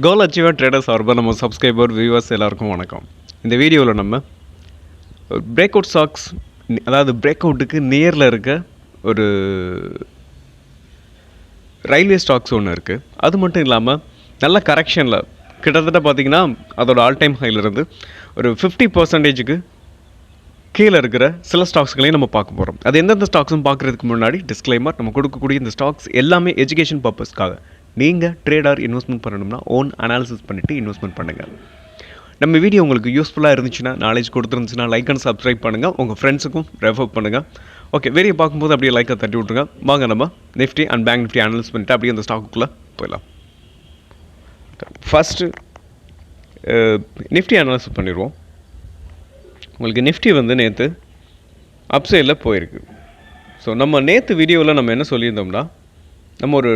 கோல் achiever traders சார்பாக நம்ம subscriber viewers எல்லாருக்கும் வணக்கம். இந்த வீடியோவில் நம்ம பிரேக் அவுட் ஸ்டாக்ஸ், அதாவது பிரேக் அவுட்டுக்கு நியரில் இருக்க ஒரு ரயில்வே ஸ்டாக்ஸ் ஒன்று இருக்குது. அது மட்டும் இல்லாமல் நல்ல கரெக்ஷனில் கிட்டத்தட்ட பார்த்திங்கன்னா அதோட ஆல் டைம் ஹைலேருந்து ஒரு 50% கீழே இருக்கிற சில ஸ்டாக்ஸ்களையும் நம்ம பார்க்க போகிறோம். அது எந்தெந்த ஸ்டாக்ஸும் பார்க்குறதுக்கு முன்னாடி டிஸ்க்ளைமர், நம்ம கொடுக்கக்கூடிய இந்த ஸ்டாக்ஸ் எல்லாமே எஜுகேஷன் பர்பஸ்க்காக. நீங்கள் ட்ரேடர் இன்வெஸ்ட்மெண்ட் பண்ணணும்னா ஓன் அனாலிசிஸ் பண்ணிவிட்டு இன்வெஸ்ட்மெண்ட் பண்ணுங்கள். நம்ம வீடியோ உங்களுக்கு யூஸ்ஃபுல்லாக இருந்துச்சுன்னா, நாலேஜ் கொடுத்துருந்துச்சுன்னா லைக் அண்ட் சப்ஸ்கிரைப் பண்ணுங்கள், உங்கள் ஃப்ரெண்ட்ஸுக்கும் ரெஃபர் பண்ணுங்கள். ஓகே, வீடியோ பார்க்கும்போது அப்படியே லைக்கை தட்டி விட்ருங்க. வாங்க நம்ம Nifty and bank Nifty analyse பண்ணிவிட்டு அப்படியே அந்த ஸ்டாக்குக்குள்ளே போயிடலாம். ஃபஸ்ட்டு நிஃப்டி அனலைஸ் பண்ணிடுவோம். உங்களுக்கு நிஃப்டி வந்து நேற்று அப்சைடில் போயிருக்கு. ஸோ நம்ம நேற்று வீடியோவில் நம்ம என்ன சொல்லியிருந்தோம்னா, நம்ம ஒரு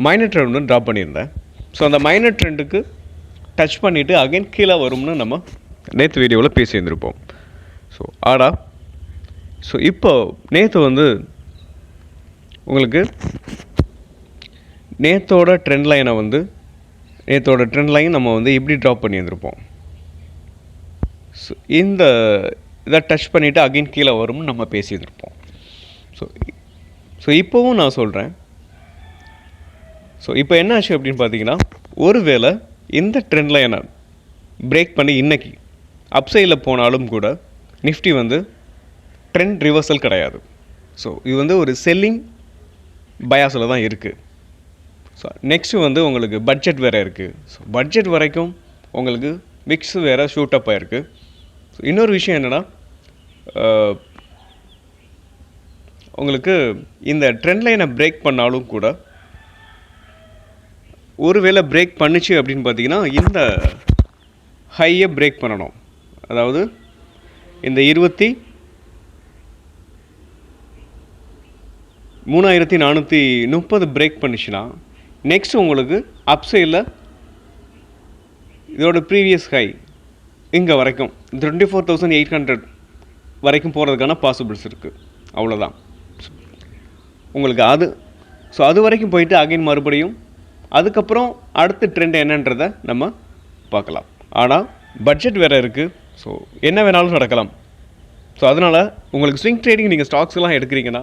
மைனர் ட்ரெண்ட் ஒன்று ட்ராப் பண்ணியிருந்தேன். ஸோ அந்த மைனர் ட்ரெண்டுக்கு டச் பண்ணிவிட்டு அகைன் கீழே வரும்னு நம்ம நேற்று வீடியோவில் பேசியிருந்திருப்போம். ஸோ ஸோ இப்போ நேற்று வந்து உங்களுக்கு நேற்றோட ட்ரெண்ட் லைன் நம்ம வந்து இப்படி ட்ராப் பண்ணியிருந்திருப்போம். ஸோ இந்த இதை டச் பண்ணிவிட்டு அகைன் கீழே வரும்னு நம்ம பேசியிருந்திருப்போம். ஸோ இப்போவும் நான் சொல்கிறேன். ஸோ இப்போ என்ன ஆச்சு அப்படின்னு பார்த்தீங்கன்னா, ஒருவேளை இந்த ட்ரெண்ட் லைனை பிரேக் பண்ணி இன்றைக்கி அப்சைடில் போனாலும் கூட நிஃப்டி வந்து ட்ரெண்ட் ரிவர்சல் கிடையாது. ஸோ இது வந்து ஒரு செல்லிங் பயாஸில் தான் இருக்குது. ஸோ நெக்ஸ்ட்டு வந்து உங்களுக்கு பட்ஜெட் வேறு இருக்குது. ஸோ பட்ஜெட் வரைக்கும் உங்களுக்கு விக்ஸ் வேறு ஷூட் அப் ஆகிருக்கு. ஸோ இன்னொரு விஷயம் என்னென்னா, உங்களுக்கு இந்த ட்ரெண்ட் லைனை பிரேக் பண்ணாலும் கூட ஒருவேளை பிரேக் பண்ணிச்சு அப்படின்னு பார்த்தீங்கன்னா, இந்த ஹையை பிரேக் பண்ணணும். அதாவது இந்த 23,430 பிரேக் பண்ணிச்சுன்னா நெக்ஸ்ட் உங்களுக்கு அப்சைடில் இதோட ப்ரீவியஸ் ஹை இங்கே வரைக்கும் 24,800 வரைக்கும் போகிறதுக்கான பாசிபிள்ஸ் இருக்குது. அவ்வளோதான் உங்களுக்கு அது வரைக்கும் போயிட்டு அகைன் மறுபடியும் அதுக்கப்புறம் அடுத்த ட்ரெண்ட் என்னன்றதை நம்ம பார்க்கலாம். ஆனால் பட்ஜெட் வேறு இருக்குது. ஸோ என்ன வேணாலும் நடக்கலாம். ஸோ அதனால் உங்களுக்கு ஸ்விங் ட்ரேடிங் நீங்கள் ஸ்டாக்ஸ்லாம் எடுக்கிறீங்கன்னா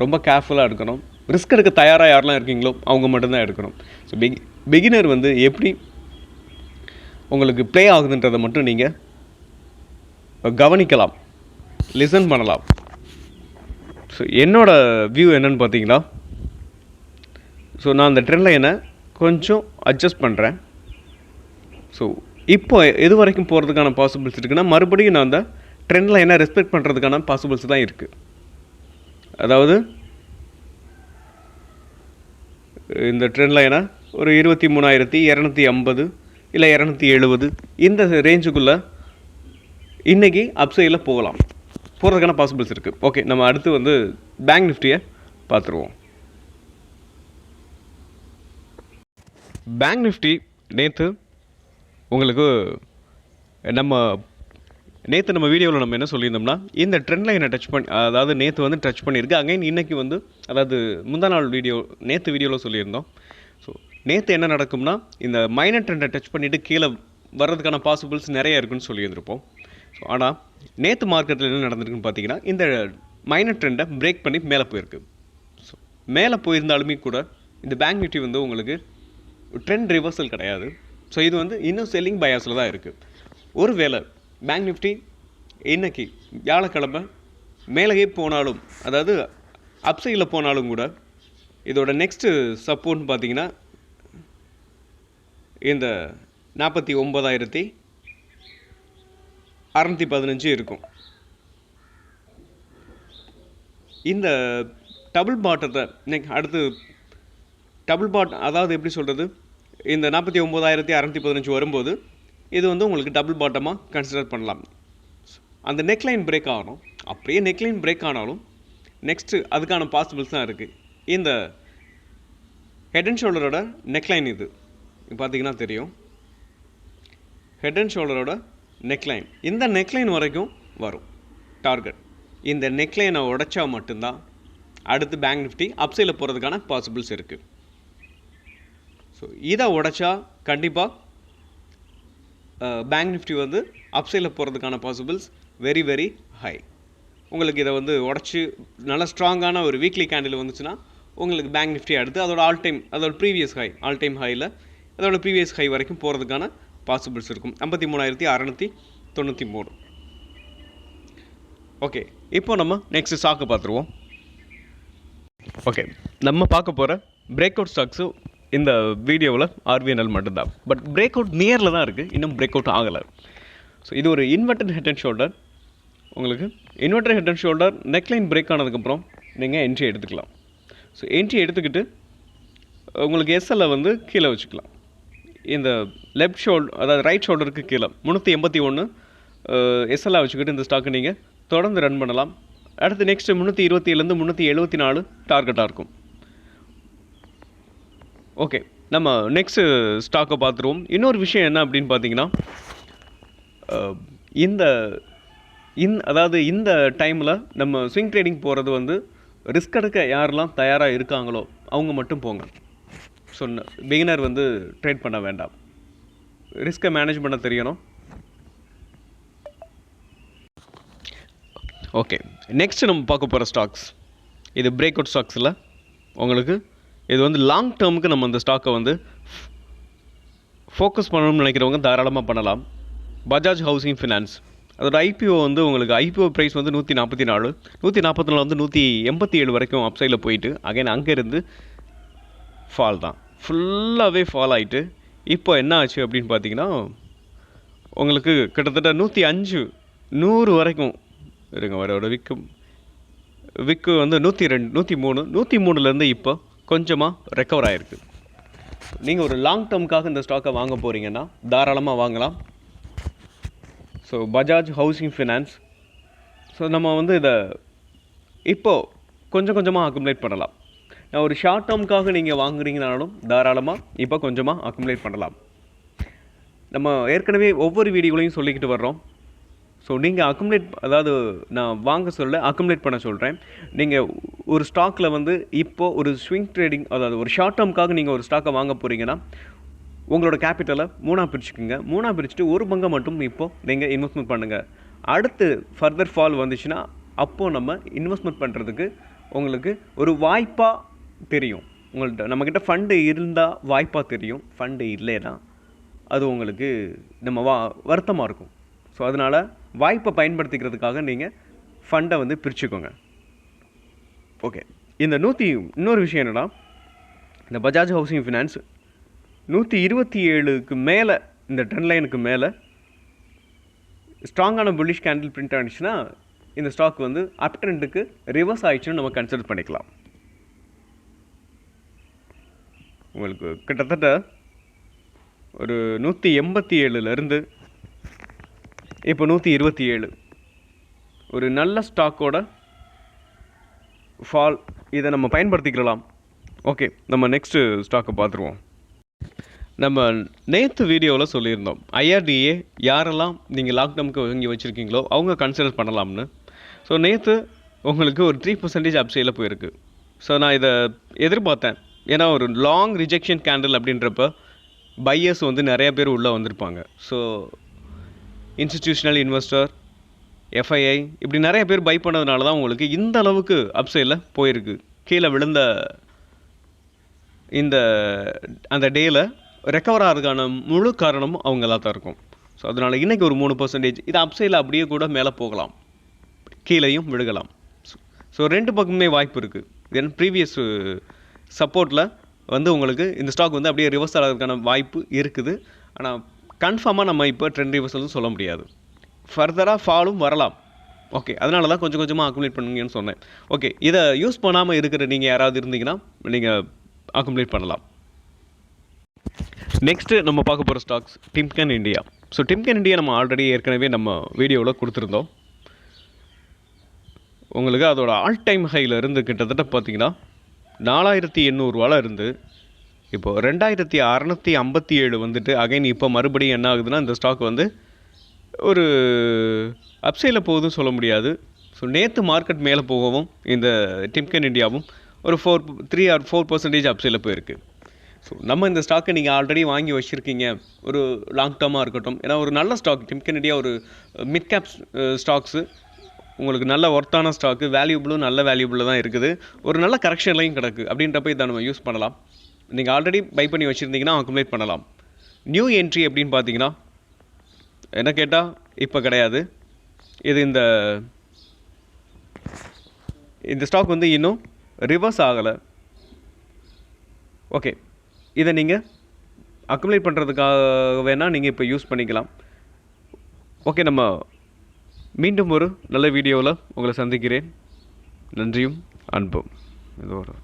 ரொம்ப கேர்ஃபுல்லாக எடுக்கணும். ரிஸ்க் எடுக்க தயாராக யாரெல்லாம் இருக்கீங்களோ அவங்க மட்டும்தான் எடுக்கணும். ஸோ பிகினர் வந்து எப்படி உங்களுக்கு ப்ளே ஆகுதுன்றதை மட்டும் நீங்கள் கவனிக்கலாம், லிசன் பண்ணலாம். ஸோ என்னோடய வியூ என்னென்னு பார்த்தீங்கன்னா, ஸோ நான் அந்த ட்ரெண்ட் லைனை கொஞ்சம் அட்ஜஸ்ட் பண்ணுறேன். ஸோ இப்போ எது வரைக்கும் போகிறதுக்கான பாசிபிள்ஸ் இருக்குன்னா, மறுபடியும் நான் அந்த ட்ரெண்ட் லைனை ரெஸ்பெக்ட் பண்ணுறதுக்கான பாசிபிள்ஸ் தான் இருக்குது. அதாவது இந்த ட்ரெண்ட் லைனை ஒரு 23,250 இல்லை 270 இந்த ரேஞ்சுக்குள்ளே இன்றைக்கி அப்சைடில் போகிறதுக்கான பாசிபிள்ஸ் இருக்குது. ஓகே, நம்ம அடுத்து வந்து பேங்க் நிஃப்டியை பார்த்துருவோம். பேங்க் நிஃப்டி நேற்று உங்களுக்கு நம்ம வீடியோவில் நம்ம என்ன சொல்லியிருந்தோம்னா, இந்த ட்ரெண்ட் லைனை டச் பண்ணி, அதாவது நேற்று வந்து டச் பண்ணியிருக்கு. அகைன் இன்றைக்கி வந்து, அதாவது முந்தா நாள் நேற்று வீடியோவில் சொல்லியிருந்தோம். ஸோ நேற்று என்ன நடக்கும்னா, இந்த மைனர் ட்ரெண்டை டச் பண்ணிவிட்டு கீழே வர்றதுக்கான பாசிபிள்ஸ் நிறைய இருக்குன்னு சொல்லியிருந்திருப்போம். ஸோ ஆனால் நேற்று மார்க்கெட்டில் என்ன நடந்திருக்குன்னு பார்த்தீங்கன்னா, இந்த மைனர் ட்ரெண்டை பிரேக் பண்ணி மேலே போயிருக்கு. ஸோ மேலே போயிருந்தாலுமே கூட இந்த பேங்க் நிஃப்டி வந்து உங்களுக்கு ட்ரெண்ட் ரிவர்சல் கிடையாது. ஸோ இது வந்து இன்னும் செல்லிங் பயாஸில் தான் இருக்குது. ஒருவேளை பேங்க் நிஃப்டி இன்றைக்கி வியாழக்கிழமை மேலேயே போனாலும், அதாவது அப்சைடில் போனாலும் கூட இதோட நெக்ஸ்ட்டு சப்போர்ட்னு பார்த்தீங்கன்னா இந்த 49,615 இருக்கும். இந்த டபுள் பாட்டத்தை அடுத்து அதாவது எப்படி சொல்கிறது, இந்த 49,615 வரும்போது இது வந்து உங்களுக்கு டபுள் பாட்டமாக கன்சிடர் பண்ணலாம். அந்த நெக்லைன் பிரேக் ஆகணும். அப்படியே நெக்லைன் பிரேக் ஆனாலும் நெக்ஸ்ட்டு அதுக்கான பாசிபிள்ஸ் தான் இருக்குது. இந்த ஹெட் அண்ட் ஷோல்டரோட நெக்லைன் இது பார்த்தீங்கன்னா தெரியும். ஹெட் அண்ட் ஷோல்டரோட நெக்லைன், இந்த நெக்லைன் வரைக்கும் வரும் டார்கெட். இந்த நெக்லைனை உடைச்சா மட்டும்தான் அடுத்து பேங்க் நிஃப்டி அப்சைடில் போகிறதுக்கான பாசிபிள்ஸ் இருக்குது. ஸோ இதை உடைச்சா கண்டிப்பாக பேங்க் நிஃப்டி வந்து அப்சைடில் போகிறதுக்கான பாசிபிள்ஸ் வெரி வெரி ஹை. உங்களுக்கு இதை வந்து உடச்சி நல்ல ஸ்ட்ராங்கான ஒரு வீக்லி கேண்டில் வந்துச்சுன்னா உங்களுக்கு பேங்க் நிஃப்டி அடுத்து அதோட ப்ரீவியஸ் ஹை ஆல் டைம் ஹையில் அதோட ப்ரீவியஸ் ஹை வரைக்கும் போகிறதுக்கான பாசிபிள்ஸ் இருக்கும். 53,693. ஓகே, இப்போ நம்ம நெக்ஸ்ட் ஸ்டாக்கை பார்த்துருவோம். ஓகே, நம்ம பார்க்க போகிற பிரேக் அவுட் ஸ்டாக்ஸு இந்த வீடியோவில் RVNL மட்டும்தான். பட் பிரேக் அவுட் நியரில் தான் இருக்குது, இன்னும் பிரேக் அவுட் ஆகலை. ஸோ இது ஒரு இன்வெர்டட் ஹெட் அண்ட் ஷோல்டர். உங்களுக்கு inverted head and shoulder neckline break ஆனதுக்கப்புறம் நீங்கள் என்ட்ரி எடுத்துக்கலாம். ஸோ என்ட்ரி எடுத்துக்கிட்டு உங்களுக்கு எஸ்எல்லை வந்து கீழே வச்சுக்கலாம். இந்த லெஃப்ட் அதாவது ரைட் ஷோல்டருக்கு கீழே 381 எஸ்எல்லை வச்சுக்கிட்டு இந்த ஸ்டாக்கை நீங்கள் தொடர்ந்து ரன் பண்ணலாம். அடுத்து நெக்ஸ்ட்டு 327 374 டார்கெட்டாக இருக்கும். ஓகே, நம்ம நெக்ஸ்ட்டு ஸ்டாக்கை பார்த்துருவோம். இன்னொரு விஷயம் என்ன அப்படின்னு பார்த்தீங்கன்னா, அதாவது இந்த டைமில் நம்ம ஸ்விங் ட்ரேடிங் போகிறது வந்து ரிஸ்க் எடுக்க யாரெல்லாம் தயாராக இருக்காங்களோ அவங்க மட்டும் போங்க. ஸோ பிகினர் வந்து ட்ரேட் பண்ண வேண்டாம், ரிஸ்க்கை மேனேஜ் பண்ண தெரியணும். ஓகே, நெக்ஸ்ட்டு நம்ம பார்க்க போகிற ஸ்டாக்ஸ் இது பிரேக் அவுட் ஸ்டாக்ஸில் உங்களுக்கு இது வந்து லாங் டேர்முக்கு நம்ம அந்த ஸ்டாக்கை வந்து ஃபோக்கஸ் பண்ணணும்னு நினைக்கிறவங்க தாராளமாக பண்ணலாம். பஜாஜ் ஹவுசிங் ஃபினான்ஸ் அதோட ஐபிஓ வந்து உங்களுக்கு ஐபிஓ ப்ரைஸ் வந்து 144 வந்து 187 வரைக்கும் அப்சைடில் போயிட்டு அகைன் அங்கேருந்து ஃபால் தான், ஃபுல்லாகவே ஃபால் ஆகிட்டு இப்போ என்ன ஆச்சு அப்படின்னு பார்த்தீங்கன்னா உங்களுக்கு கிட்டத்தட்ட 105 100 வரைக்கும் இருங்க வரோட விக்கு வந்து 102 103 இப்போ கொஞ்சமாக ரெக்கவர் ஆகிருக்கு. நீங்கள் ஒரு லாங் டேர்முக்காக இந்த ஸ்டாக்கை வாங்க போகிறீங்கன்னா தாராளமாக வாங்கலாம். So Bajaj housing finance, so நம்ம வந்து இதை இப்போது கொஞ்சம் கொஞ்சமாக அக்குமுலேட் பண்ணலாம். ஒரு ஷார்ட் டேர்முக்காக நீங்கள் வாங்குறீங்கனாலும் தாராளமாக இப்போ கொஞ்சமாக அக்குமுலேட் பண்ணலாம். நம்ம ஏற்கனவே ஒவ்வொரு வீடியோலையும் சொல்லிக்கிட்டு வர்றோம். ஸோ நீங்கள் அக்குமுலேட், அதாவது நான் வாங்க சொல்ல அக்குமுலேட் பண்ண சொல்கிறேன். நீங்கள் ஒரு ஸ்டாக்கில் வந்து இப்போது ஒரு ஸ்விங் ட்ரேடிங், அதாவது ஒரு ஷார்ட் டேர்முக்காக நீங்கள் ஒரு ஸ்டாக்கை வாங்க போகிறீங்கன்னா உங்களோட கேபிட்டலை 3ஆக பிரிச்சுக்குங்க. 3ஆக பிரிச்சுட்டு ஒரு பங்கை மட்டும் இப்போது நீங்கள் இன்வெஸ்ட்மெண்ட் பண்ணுங்கள். அடுத்து ஃபர்தர் ஃபால் வந்துச்சுன்னா அப்போது நம்ம இன்வெஸ்ட்மெண்ட் பண்ணுறதுக்கு உங்களுக்கு ஒரு வாய்ப்பாக தெரியும். உங்கள்கிட்ட நம்மக்கிட்ட ஃபண்டு இருந்தால் வாய்ப்பாக தெரியும், ஃபண்டு இல்லைன்னா அது உங்களுக்கு நம்ம வருத்தமாக இருக்கும். ஸோ அதனால் வாய்ப்பை பயன்படுத்திக்கிறதுக்காக நீங்கள் ஃபண்டை வந்து பிரிச்சுக்கோங்க. ஓகே, இன்னொரு விஷயம் என்னென்னா, இந்த பஜாஜ் ஹவுசிங் ஃபினான்ஸ் 127க்கு மேலே, இந்த ட்ரெண்ட் லைனுக்கு மேலே ஸ்ட்ராங்கான புல்லிஷ் கேண்டில் பிரிண்ட் ஆகிடுச்சுன்னா இந்த ஸ்டாக் வந்து அப் ட்ரெண்டுக்கு ரிவர்ஸ் ஆகிடுச்சுன்னு நம்ம கன்சிடர் பண்ணிக்கலாம். உங்களுக்கு கிட்டத்தட்ட ஒரு 187லேருந்து இப்போ 127 ஒரு நல்ல ஸ்டாக்கோட ஃபால், இதை நம்ம பயன்படுத்திக்கலாம். ஓகே, நம்ம நெக்ஸ்ட்டு ஸ்டாக்கை பார்த்துருவோம். நம்ம நேற்று வீடியோவில் சொல்லியிருந்தோம் IRDA யாரெல்லாம் நீங்கள் லாங் டேர்முக்கு வாங்கி வச்சுருக்கீங்களோ அவங்க கன்சிடர் பண்ணலாம்னு. ஸோ நேற்று உங்களுக்கு ஒரு 3% அப்சைடில் போயிருக்கு. ஸோ நான் இதை எதிர்பார்த்தேன், ஏன்னா ஒரு லாங் ரிஜெக்ஷன் கேண்டில் அப்படின்றப்ப பையர்ஸ் வந்து நிறைய பேர் உள்ளே வந்திருப்பாங்க. ஸோ இன்ஸ்டிடியூஷனல் இன்வெஸ்டர், FII இப்படி நிறைய பேர் பை பண்ணதுனால தான் உங்களுக்கு இந்த அளவுக்கு அப்சைடில் போயிருக்கு. கீழே விழுந்த அந்த டேயில் ரெக்கவர் ஆகிறதுக்கான முழு காரணமும் அவங்களாக தான் இருக்கும். ஸோ அதனால் இன்றைக்கி ஒரு 3% இது அப்சைடில் அப்படியே கூட மேலே போகலாம், கீழேயும் விழுகலாம். ஸோ ரெண்டு பக்கமே வாய்ப்பு இருக்குது. தென் ப்ரீவியஸ் சப்போர்ட்டில் வந்து உங்களுக்கு இந்த ஸ்டாக் வந்து அப்படியே ரிவர்ஸ் ஆகிறதுக்கான வாய்ப்பு இருக்குது. ஆனால் கன்ஃபார்மாக நம்ம இப்போ ட்ரெண்ட் ரிவர்சல்னு சொல்ல முடியாது, ஃபர்தராக ஃபாலும் வரலாம். ஓகே, அதனால தான் கொஞ்சம் கொஞ்சமாக அக்குமுலேட் பண்ணுங்கன்னு சொன்னேன். ஓகே, இதை யூஸ் பண்ணாமல் இருக்கிற நீங்கள் யாராவது இருந்தீங்கன்னா நீங்கள் அக்குமுலேட் பண்ணலாம். நெக்ஸ்ட்டு நம்ம பார்க்க போகிற ஸ்டாக்ஸ் டிம்கன் இந்தியா. ஸோ டிம்கன் இந்தியா நம்ம ஆல்ரெடி ஏற்கனவே நம்ம வீடியோவில் கொடுத்துருந்தோம். உங்களுக்கு அதோட ஆல் டைம் ஹையில் இருந்து கிட்டத்தட்ட பார்த்தீங்கன்னா 4800 இருந்து இப்போது 2657 வந்துட்டு அகைன் இப்போ மறுபடியும் என்ன ஆகுதுன்னா இந்த ஸ்டாக் வந்து ஒரு அப்சைடில் போகுதுன்னு சொல்ல முடியாது. ஸோ நேற்று மார்க்கெட் மேலே போகவும் இந்த டிம்கன் இந்தியாவும் ஒரு 3 or 4% அப்சைடில் போயிருக்கு. ஸோ நம்ம இந்த ஸ்டாக்கை நீங்கள் ஆல்ரெடி வாங்கி வச்சுருக்கீங்க ஒரு லாங் டேர்மாக இருக்கட்டும், ஏன்னா ஒரு நல்ல ஸ்டாக் டிம்கன் இந்தியா ஒரு மிட் கேப் ஸ்டாக்ஸு உங்களுக்கு நல்ல ஒர்த்தான ஸ்டாக்கு, வேல்யூபிளும் நல்ல வேல்யூபிளில் தான் இருக்குது, ஒரு நல்ல கரெக்ஷன்லையும் கிடக்கு. அப்படின்றப்ப இதை நம்ம யூஸ் பண்ணலாம். நீங்கள் ஆல்ரெடி பை பண்ணி வச்சுருந்தீங்கன்னா அக்குமுலேட் பண்ணலாம். நியூ என்ட்ரி அப்படின்னு பார்த்தீங்கன்னா என்ன கேட்டால் இப்போ கிடையாது. இது இந்த ஸ்டாக் வந்து இன்னும் ரிவர்ஸ் ஆகலை. ஓகே, இதை நீங்கள் அக்குமுலேட் பண்ணுறதுக்காக வேணால் நீங்கள் இப்போ யூஸ் பண்ணிக்கலாம். ஓகே, நம்ம மீண்டும் ஒரு நல்ல வீடியோவில் உங்களை சந்திக்கிறேன். நன்றியும் அன்பும். இது ஒரு